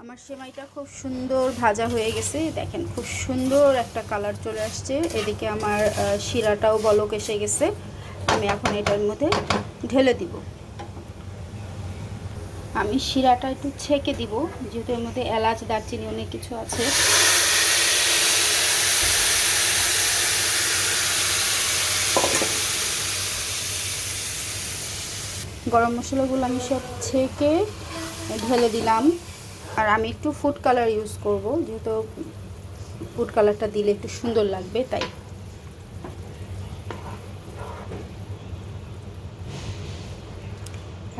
আমার সেমাইটা খুব সুন্দর ভাজা হয়ে গেছে, দেখেন খুব সুন্দর একটা কালার চলে আসছে। এদিকে আমার শিরাটাও বলক এসে গেছে। আমি এখন এটার মধ্যে ঢেলে দিব। আমি শিরাটা একটু ছেঁকে দিব, যেহেতু এর মধ্যে এলাচ দারচিনি অনেক কিছু আছে। গরম মশলাগুলো আমি সব ছেঁকে ঢেলে দিলাম। আর আমি একটু ফুড কালার ইউজ করব, যেহেতু ফুড কালারটা দিলে একটু সুন্দর লাগবে, তাই।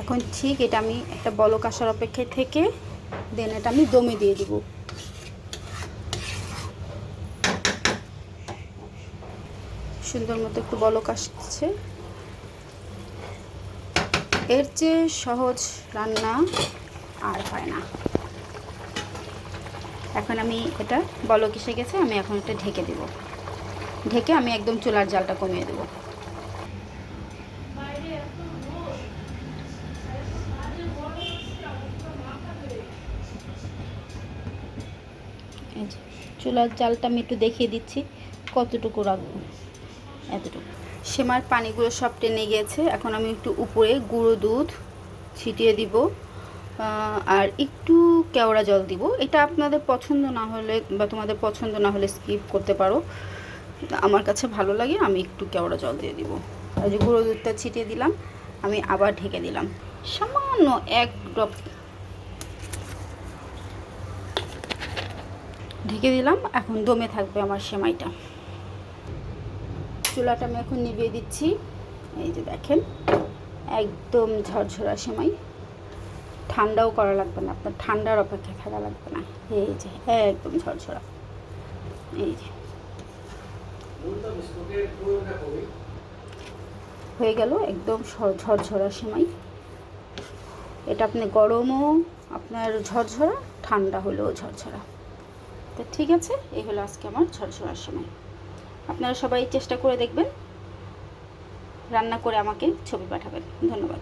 এখন ঠিক এটা আমি একটা বলক আসার অপেক্ষায় থেকে দেন এটা আমি দমে দিয়ে দিব। সুন্দর মতো একটু বলক আসছে। এর চেয়ে সহজ রান্না আর হয় না। এখন আমি এটা বলক এসে গেছে, আমি এখন এটা ঢেকে দেব। ঢেকে আমি একদম চুলার জালটা কমিয়ে দেব। চুলার জালটা আমি একটু দেখিয়ে দিচ্ছি কতটুকু রাখবো। এতটুকু সেমার পানিগুলো সব টেনে গিয়েছে। এখন আমি একটু উপরে গুঁড়ো দুধ ছিটিয়ে দিব, আর একটু কেওড়া জল দিব। এটা আপনাদের পছন্দ না হলে বা তোমাদের পছন্দ না হলে স্কিপ করতে পারো। আমার কাছে ভালো লাগে, আমি একটু কেওড়া জল দিয়ে দিব। আর যে গুঁড়ো দুধটা ছিটিয়ে দিলাম, আমি আবার ঢেকে দিলাম সামান্য এক ড্রপ ঢেকে দিলাম। এখন দমে থাকবে আমার সেমাইটা। চুলাটা আমি এখন নিভিয়ে দিচ্ছি। এই যে দেখেন একদম ঝরঝরা সেমাই। ঠান্ডাও করা লাগবে না, আপনার ঠান্ডার অপেক্ষায় থাকা লাগবে না। এই যে একদম ঝরঝরা। এই যে হয়ে গেল একদম ঝরঝরা সেমাই। এটা আপনি গরমও আপনার ঝরঝরা, ঠান্ডা হলেও ঝরঝরা। তো ঠিক আছে, এই হলো আজকে আমার ঝরঝরা সেমাই। আপনারা সবাই চেষ্টা করে দেখবেন, রান্না করে আমাকে ছবি পাঠাবেন। ধন্যবাদ।